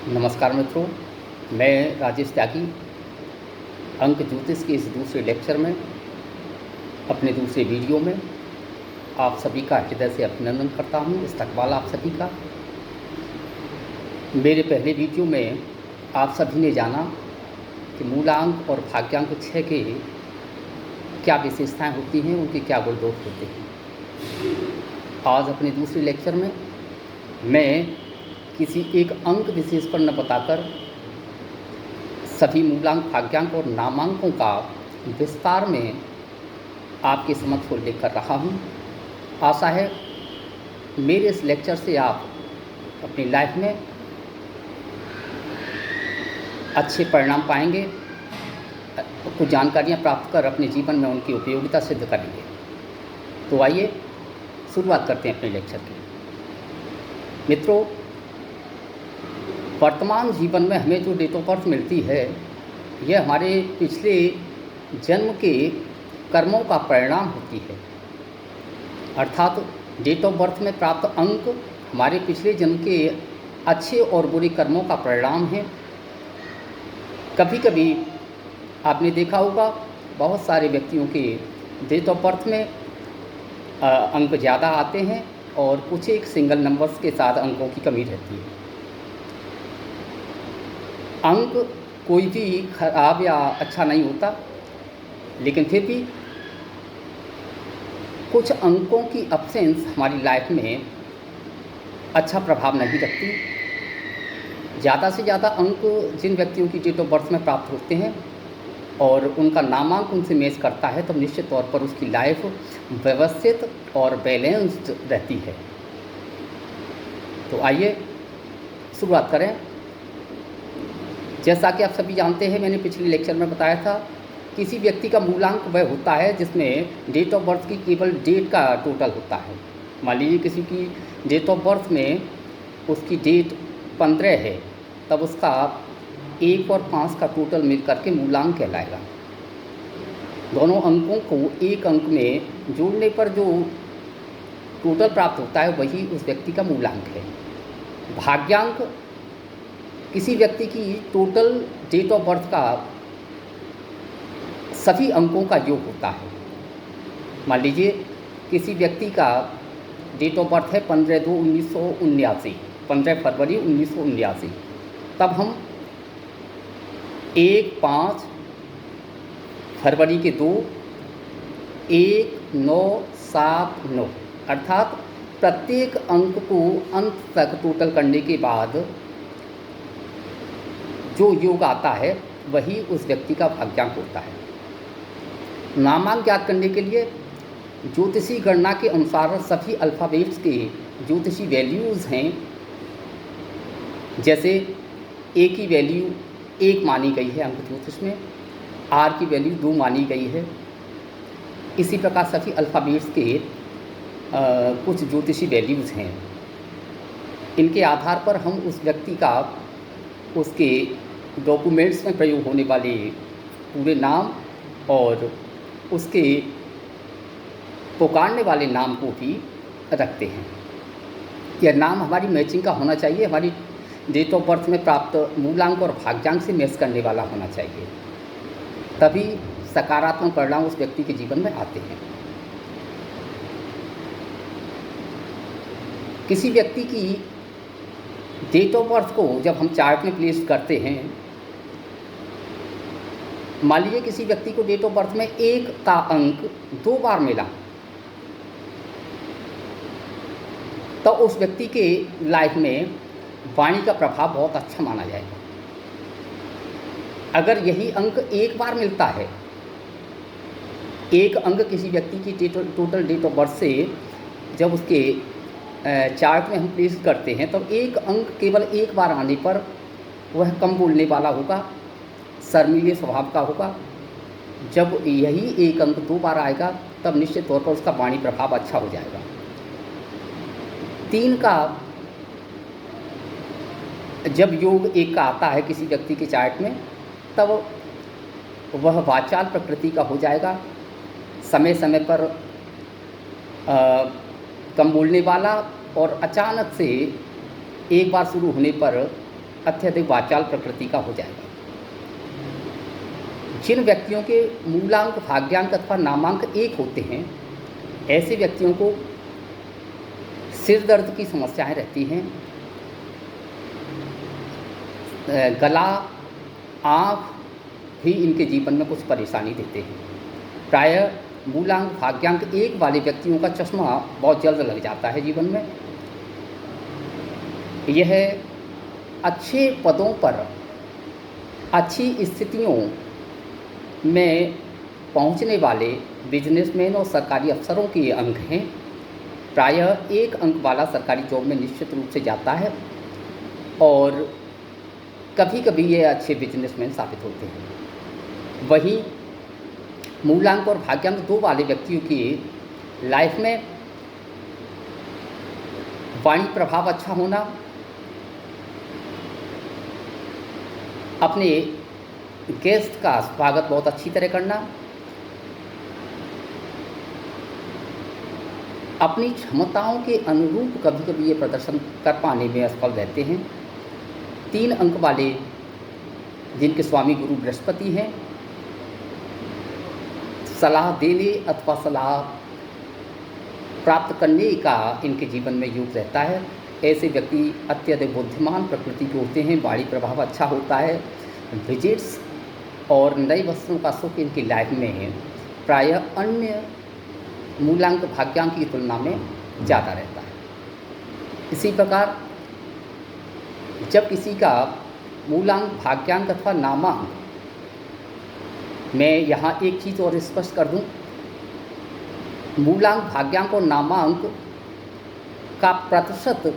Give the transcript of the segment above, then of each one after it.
नमस्कार मित्रों, मैं राजेश त्यागी अंक ज्योतिष के इस दूसरे लेक्चर में, अपने दूसरे वीडियो में आप सभी का हृदय से अभिनंदन करता हूँ। इस्तकबाल आप सभी का। मेरे पहले वीडियो में आप सभी ने जाना कि मूलांक और भाग्यांक 6 के क्या विशेषताएं होती हैं, उनके क्या गुण दोष होते हैं। आज अपने दूसरे लेक्चर में मैं किसी एक अंक विशेष पर न बताकर सभी मूलांक, भाग्यांक और नामांकों का विस्तार में आपके समक्ष उल्लेख कर रहा हूँ। आशा है मेरे इस लेक्चर से आप अपनी लाइफ में अच्छे परिणाम पाएंगे, कुछ जानकारियाँ प्राप्त कर अपने जीवन में उनकी उपयोगिता सिद्ध करेंगे। तो आइए शुरुआत करते हैं अपने लेक्चर की। मित्रों, वर्तमान जीवन में हमें जो डेट ऑफ बर्थ मिलती है, यह हमारे पिछले जन्म के कर्मों का परिणाम होती है। अर्थात डेट ऑफ बर्थ में प्राप्त अंक हमारे पिछले जन्म के अच्छे और बुरे कर्मों का परिणाम है। कभी कभी आपने देखा होगा, बहुत सारे व्यक्तियों के डेट ऑफ बर्थ में अंक ज़्यादा आते हैं और कुछ एक सिंगल नंबर्स के साथ अंकों की कमी रहती है। अंक कोई भी खराब या अच्छा नहीं होता, लेकिन फिर भी कुछ अंकों की एब्सेंस हमारी लाइफ में अच्छा प्रभाव नहीं रखती। ज़्यादा से ज़्यादा अंक जिन व्यक्तियों की डेट ऑफ बर्थ में प्राप्त होते हैं और उनका नामांक उनसे मैच करता है, तो निश्चित तौर पर उसकी लाइफ व्यवस्थित और बैलेंस्ड रहती है। तो आइए शुरुआत करें। जैसा कि आप सभी जानते हैं, मैंने पिछले लेक्चर में बताया था, किसी व्यक्ति का मूलांक वह होता है जिसमें डेट ऑफ बर्थ की केवल डेट का टोटल होता है। मान लीजिए किसी की डेट ऑफ बर्थ में उसकी डेट 15 है, तब उसका 1 और 5 का टोटल मिल करके मूलांक कहलाएगा। दोनों अंकों को एक अंक में जोड़ने पर जो टोटल प्राप्त होता है, वही उस व्यक्ति का मूलांक है। भाग्यांक किसी व्यक्ति की टोटल डेट ऑफ बर्थ का सभी अंकों का योग होता है। मान लीजिए किसी व्यक्ति का डेट ऑफ बर्थ है 15/2/1979, 15 फरवरी 1979, तब हम 1, 5 फरवरी के 2, 1, 9, 7, 9 अर्थात प्रत्येक अंक को अंत तक टोटल करने के बाद जो योग आता है, वही उस व्यक्ति का भाग्यांक होता है। नामांक ज्ञात करने के लिए ज्योतिषी गणना के अनुसार सभी अल्फ़ाबेट्स के ज्योतिषी वैल्यूज़ हैं। जैसे ए की वैल्यू 1 मानी गई है अंक ज्योतिष में, आर की वैल्यू 2 मानी गई है। इसी प्रकार सभी अल्फ़ाबेट्स के कुछ ज्योतिषी वैल्यूज़ हैं। इनके आधार पर हम उस व्यक्ति का, उसके डॉक्यूमेंट्स में प्रयोग होने वाले पूरे नाम और उसके पुकारने वाले नाम को भी रखते हैं। यह नाम हमारी मैचिंग का होना चाहिए, हमारी डेट ऑफ बर्थ में प्राप्त मूलांक और भाग्यांक से मैच करने वाला होना चाहिए, तभी सकारात्मक परिणाम उस व्यक्ति के जीवन में आते हैं। किसी व्यक्ति की डेट ऑफ बर्थ को जब हम चार्ट में प्लेस करते हैं, मान लीजिए किसी व्यक्ति को डेट ऑफ बर्थ में 1 का अंक 2 बार मिला, तो उस व्यक्ति के लाइफ में वाणी का प्रभाव बहुत अच्छा माना जाएगा। अगर यही अंक 1 बार मिलता है, एक अंक किसी व्यक्ति की टोटल डेट ऑफ बर्थ से जब उसके चार्ट में हम प्लेस करते हैं, तो एक अंक केवल 1 बार आने पर वह कम बोलने वाला होगा, शर्मीले स्वभाव का होगा। जब यही एक अंक 2 बार आएगा, तब निश्चित तौर पर उसका वाणी प्रभाव अच्छा हो जाएगा। 3 का जब योग 1 का आता है किसी व्यक्ति के चार्ट में, तब वह वाचाल प्रकृति का हो जाएगा, समय समय पर कम बोलने वाला और अचानक से एक बार शुरू होने पर अत्यधिक वाचाल प्रकृति का हो जाएगा। जिन व्यक्तियों के मूलांक, भाग्यांक अथवा नामांक 1 होते हैं, ऐसे व्यक्तियों को सिर दर्द की समस्याएं रहती हैं, गला, आँख भी इनके जीवन में कुछ परेशानी देते हैं। प्रायः मूलांक, भाग्यांक 1 वाले व्यक्तियों का चश्मा बहुत जल्द लग जाता है जीवन में। यह अच्छे पदों पर, अच्छी स्थितियों में पहुंचने वाले बिजनेसमैन और सरकारी अफसरों के अंक हैं। प्रायः 1 अंक वाला सरकारी जॉब में निश्चित रूप से जाता है और कभी कभी ये अच्छे बिजनेसमैन साबित होते हैं। वहीं मूलांक और भाग्यांक 2 वाले व्यक्तियों की लाइफ में वाणी प्रभाव अच्छा होना, अपने गेस्ट का स्वागत बहुत अच्छी तरह करना, अपनी क्षमताओं के अनुरूप कभी कभी ये प्रदर्शन कर पाने में असफल रहते हैं। 3 अंक वाले जिनके स्वामी गुरु बृहस्पति हैं, सलाह देने अथवा सलाह प्राप्त करने का इनके जीवन में योग रहता है। ऐसे व्यक्ति अत्यधिक बुद्धिमान प्रकृति के होते हैं, वाणी प्रभाव अच्छा होता है। विजिट्स और नए वस्त्रों का सुख इनकी लाइफ में प्रायः अन्य मूलांक, भाग्यांक की तुलना में ज़्यादा रहता है। इसी प्रकार जब किसी का मूलांक, भाग्यांक अथवा नामांक, मैं यहाँ एक चीज़ और स्पष्ट कर दूँ, मूलांक, भाग्यांक और नामांक का प्रतिशत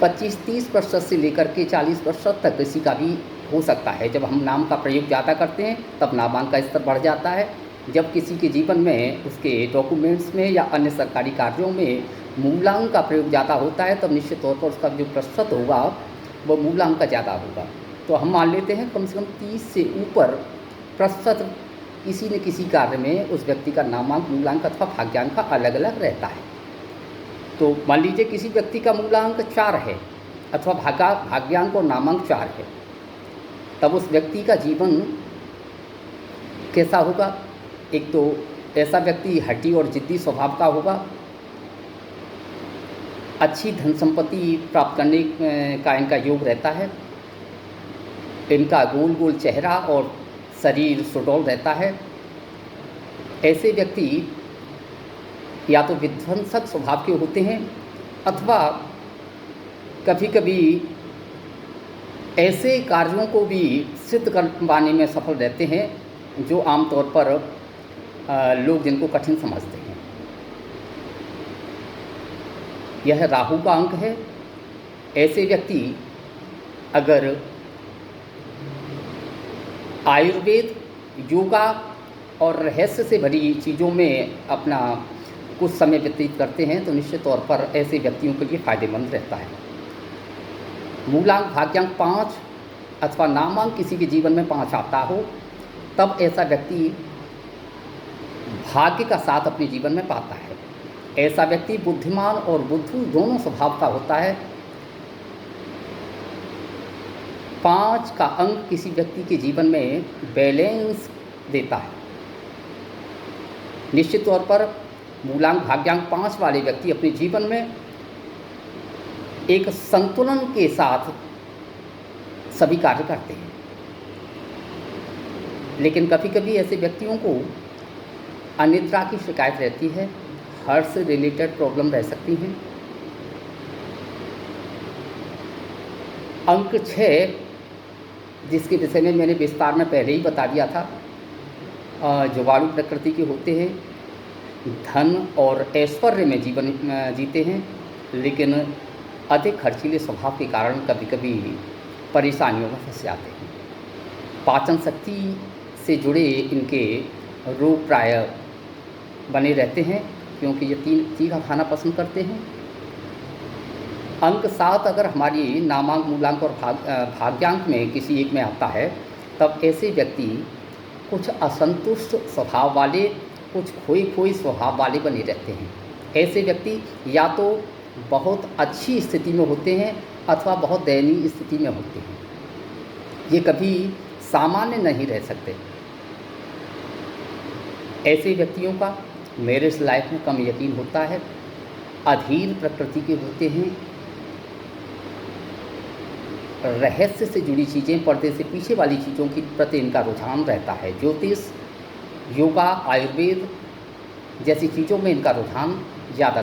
25-30% से लेकर के 40% तक किसी का भी हो सकता है। जब हम नाम का प्रयोग ज़्यादा करते हैं तब नामांक का स्तर बढ़ जाता है। जब किसी के जीवन में उसके डॉक्यूमेंट्स में या अन्य सरकारी कार्यों में मूलांक का प्रयोग ज़्यादा होता है तब निश्चित तौर पर उसका जो प्रतिशत होगा वो मूलांक का ज़्यादा होगा। तो हम मान लेते हैं कम से कम 30 से ऊपर प्रतिशत किसी न किसी कार्य में उस व्यक्ति का नामांक, मूलांक अथवा भाग्यांक का अलग अलग रहता है। तो मान लीजिए किसी व्यक्ति का मूलांक 4 है अथवा भाग्यांक और नामांक 4 है, तब उस व्यक्ति का जीवन कैसा होगा? एक तो ऐसा व्यक्ति हठी और जिद्दी स्वभाव का होगा, अच्छी धन संपत्ति प्राप्त करने का इनका योग रहता है, इनका गोल गोल चेहरा और शरीर सुडौल रहता है। ऐसे व्यक्ति या तो विध्वंसक स्वभाव के होते हैं अथवा कभी कभी ऐसे कार्यों को भी सिद्ध करवाने में सफल रहते हैं जो आमतौर पर लोग जिनको कठिन समझते हैं। यह राहु का अंक है। ऐसे व्यक्ति अगर आयुर्वेद, योगा और रहस्य से भरी चीज़ों में अपना कुछ समय व्यतीत करते हैं तो निश्चित तौर पर ऐसे व्यक्तियों के लिए फ़ायदेमंद रहता है। मूलांक, भाग्यांक 5 अथवा नामांक किसी के जीवन में 5 आता हो तब ऐसा व्यक्ति भाग्य का साथ अपने जीवन में पाता है। ऐसा व्यक्ति बुद्धिमान और बुद्धू दोनों स्वभाव का होता है। 5 का अंक किसी व्यक्ति के जीवन में बैलेंस देता है। निश्चित तौर पर मूलांक, भाग्यांक 5 वाले व्यक्ति अपने जीवन में एक संतुलन के साथ सभी कार्य करते हैं, लेकिन कभी कभी ऐसे व्यक्तियों को अनिद्रा की शिकायत रहती है, हार्ट से रिलेटेड प्रॉब्लम रह सकती हैं। अंक 6 जिसके विषय में मैंने विस्तार में पहले ही बता दिया था, जुगाड़ू प्रकृति के होते हैं, धन और ऐश्वर्य में जीवन जीते हैं, लेकिन अधिक खर्चीले स्वभाव के कारण कभी कभी परेशानियों में फंस जाते हैं। पाचन शक्ति से जुड़े इनके रोग प्रायः बने रहते हैं क्योंकि ये तीखा खाना पसंद करते हैं। अंक 7 अगर हमारी नामांक, मूलांक और भाग्यांक में किसी एक में आता है तब ऐसे व्यक्ति कुछ असंतुष्ट स्वभाव वाले, कुछ खोई खोई स्वभाव वाले बने रहते हैं। ऐसे व्यक्ति या तो बहुत अच्छी स्थिति में होते हैं अथवा बहुत दयनीय स्थिति में होते हैं। ये कभी सामान्य नहीं रह सकते। ऐसे व्यक्तियों का मैरिज लाइफ में कम यकीन होता है, अधीर प्रकृति के होते हैं, रहस्य से जुड़ी चीज़ें, पर्दे से पीछे वाली चीज़ों की प्रति इनका रुझान रहता है। ज्योतिष, योगा, आयुर्वेद जैसी चीज़ों में इनका रुझान ज़्यादा